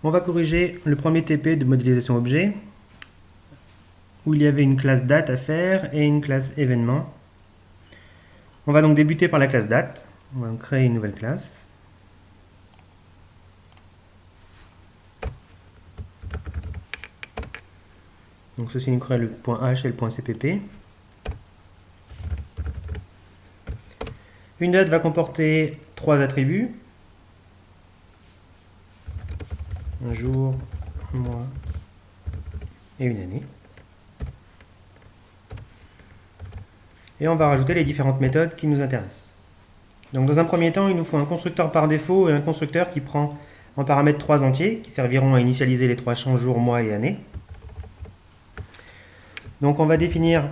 On va corriger le premier TP de modélisation objet, où il y avait une classe date à faire et une classe événement. On va donc débuter par la classe date. On va donc créer une nouvelle classe. Donc ceci nous crée le point H et le point CPP. Une date va comporter 3 attributs. Un jour, un mois et une année. Et on va rajouter les différentes méthodes qui nous intéressent. Donc dans un premier temps, il nous faut un constructeur par défaut et un constructeur qui prend en paramètre 3 entiers, qui serviront à initialiser les 3 champs jour, mois et année. Donc on va définir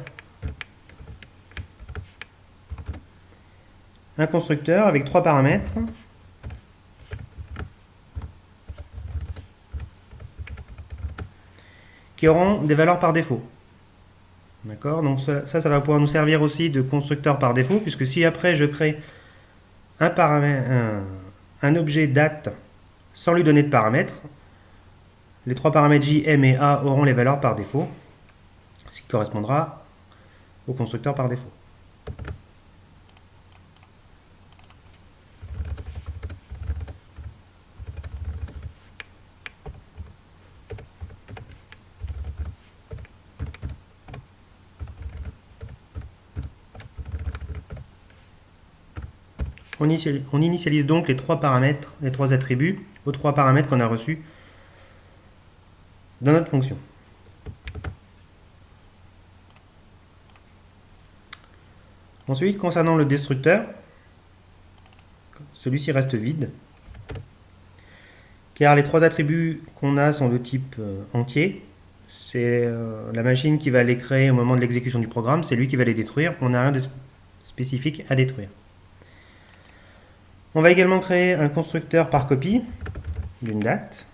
un constructeur avec 3 paramètres. Qui auront des valeurs par défaut. D'accord? Donc ça va pouvoir nous servir aussi de constructeur par défaut, puisque si après je crée un objet date sans lui donner de paramètres, les 3 paramètres J, M et A auront les valeurs par défaut, ce qui correspondra au constructeur par défaut. On initialise donc les 3 paramètres, les 3 attributs, aux 3 paramètres qu'on a reçus dans notre fonction. Ensuite, concernant le destructeur, celui-ci reste vide, car les 3 attributs qu'on a sont de type entier. C'est la machine qui va les créer au moment de l'exécution du programme, c'est lui qui va les détruire, on n'a rien de spécifique à détruire. On va également créer un constructeur par copie d'une date.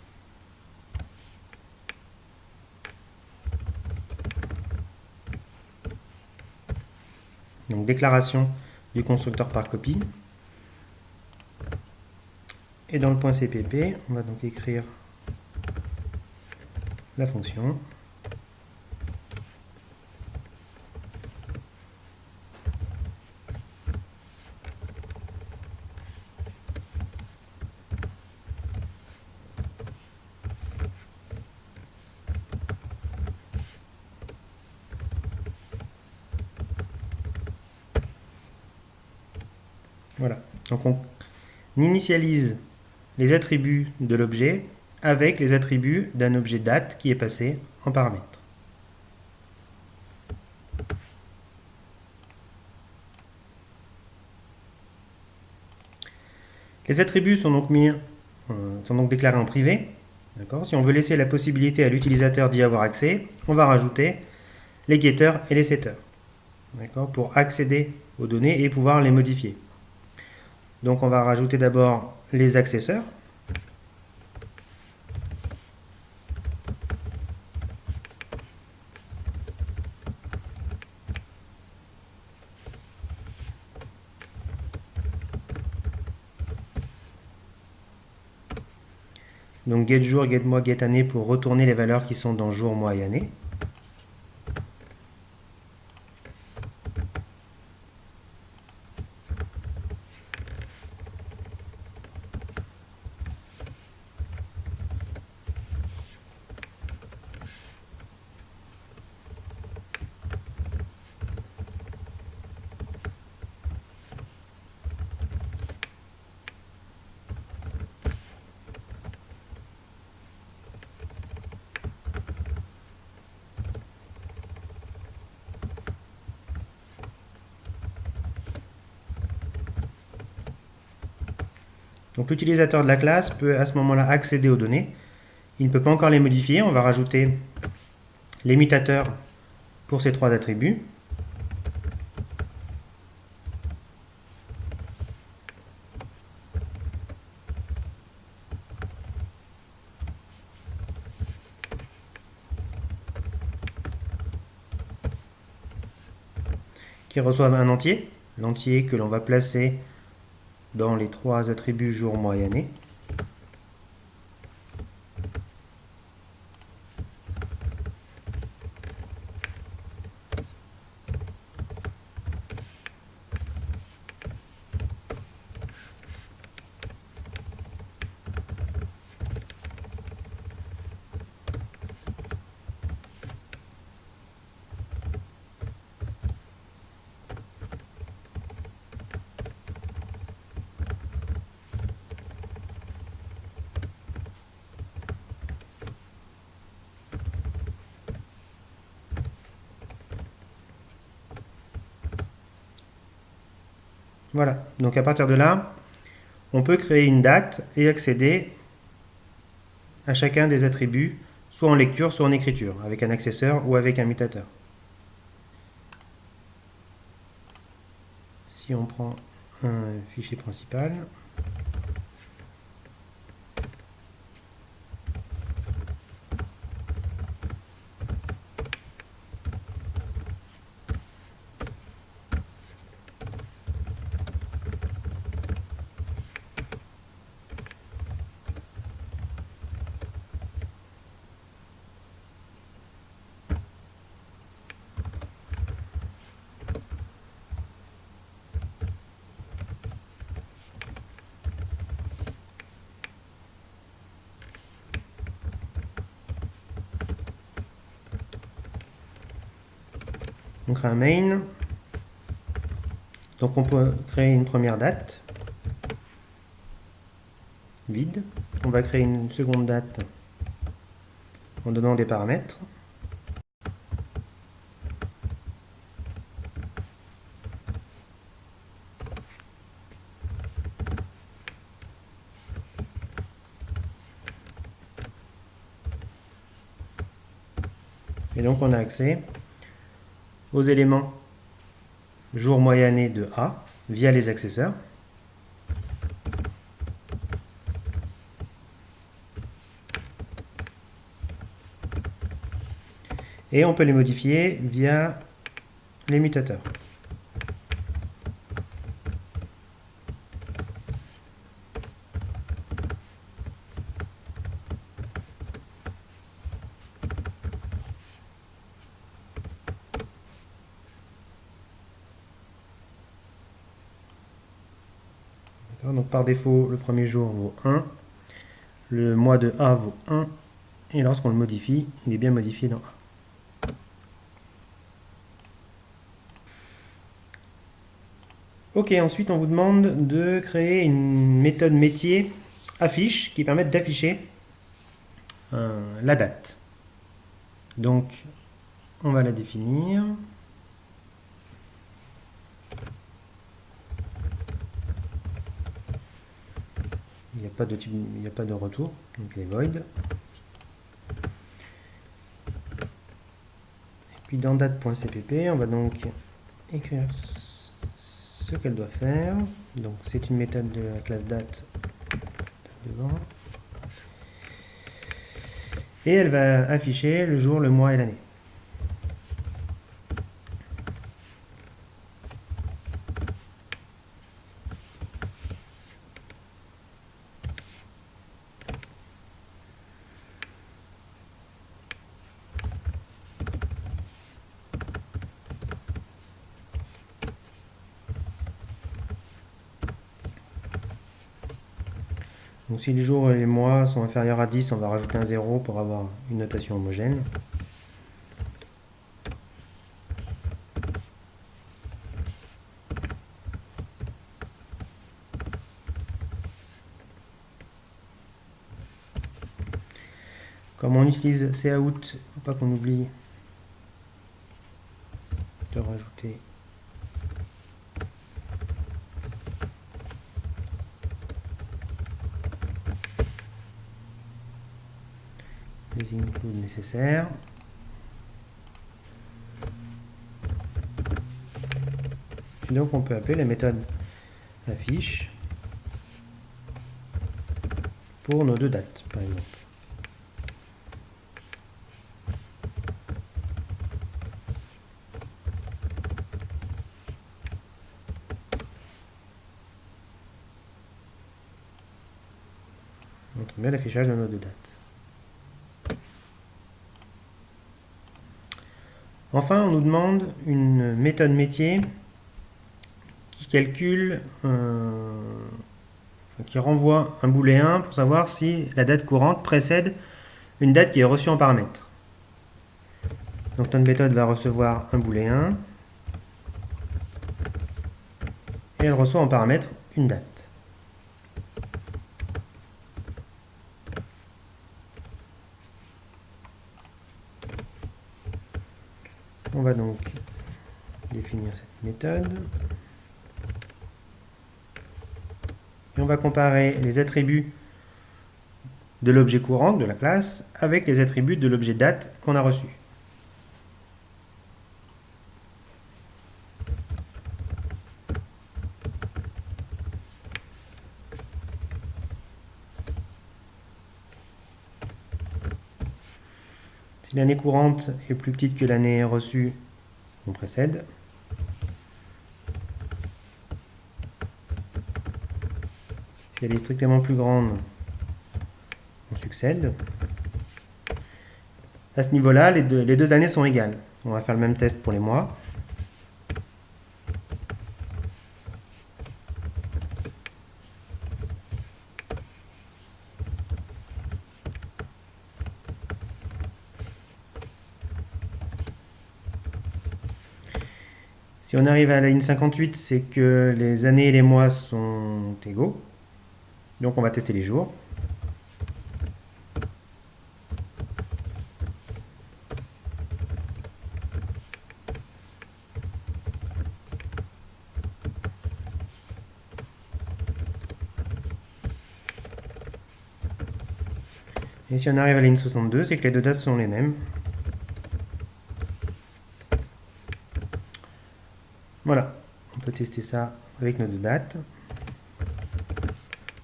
Donc déclaration du constructeur par copie. Et dans le point CPP, on va donc écrire la fonction. Voilà, donc on initialise les attributs de l'objet avec les attributs d'un objet date qui est passé en paramètre. Les attributs sont donc déclarés en privé. Si on veut laisser la possibilité à l'utilisateur d'y avoir accès, on va rajouter les getters et les setters pour accéder aux données et pouvoir les modifier. Donc on va rajouter d'abord les accesseurs. Donc get jour, get mois, get année pour retourner les valeurs qui sont dans jour, mois et année. Donc l'utilisateur de la classe peut à ce moment-là accéder aux données. Il ne peut pas encore les modifier. On va rajouter les mutateurs pour ces 3 attributs. Qui reçoivent un entier, l'entier que l'on va placer dans les 3 attributs jour, mois et année. Voilà, donc à partir de là, on peut créer une date et accéder à chacun des attributs, soit en lecture, soit en écriture, avec un accesseur ou avec un mutateur. Si on prend un fichier principal, on crée un main. Donc on peut créer une première date vide. On va créer une seconde date en donnant des paramètres. Et donc on a accès aux éléments jour, mois et année de A via les accesseurs. Et on peut les modifier via les mutateurs. Donc par défaut, le premier jour vaut 1, le mois de A vaut 1, et lorsqu'on le modifie, il est bien modifié dans A. Ok, ensuite on vous demande de créer une méthode métier affiche qui permette d'afficher la date. Donc on va la définir. Il n'y a pas de retour, donc les void. Et puis dans date.cpp, on va donc écrire ce qu'elle doit faire. Donc c'est une méthode de la classe date devant. Et elle va afficher le jour, le mois et l'année. Donc si les jours et les mois sont inférieurs à 10, on va rajouter un 0 pour avoir une notation homogène. Comme on utilise cout, il ne faut pas qu'on oublie de rajouter les includes nécessaires. Et donc on peut appeler la méthode affiche pour nos deux dates, par exemple. Donc on met l'affichage de nos deux dates. Enfin, on nous demande une méthode métier qui calcule, qui renvoie un booléen pour savoir si la date courante précède une date qui est reçue en paramètre. Donc notre méthode va recevoir un booléen et elle reçoit en paramètre une date. On va donc définir cette méthode. Et on va comparer les attributs de l'objet courant de la classe avec les attributs de l'objet date qu'on a reçu. Si l'année courante est plus petite que l'année reçue, on précède. Si elle est strictement plus grande, on succède. À ce niveau-là, les deux années sont égales. On va faire le même test pour les mois. Si on arrive à la ligne 58, c'est que les années et les mois sont égaux. Donc on va tester les jours. Et si on arrive à la ligne 62, c'est que les deux dates sont les mêmes. Voilà, on peut tester ça avec nos deux dates.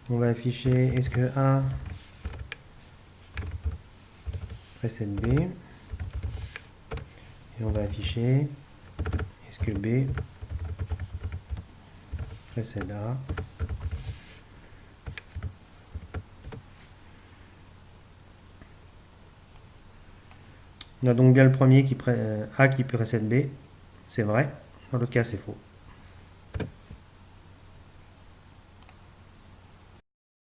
On va afficher est-ce que A précède B. Et on va afficher est-ce que B précède A. On a donc bien le premier A qui précède B, c'est vrai, dans l'autre cas c'est faux.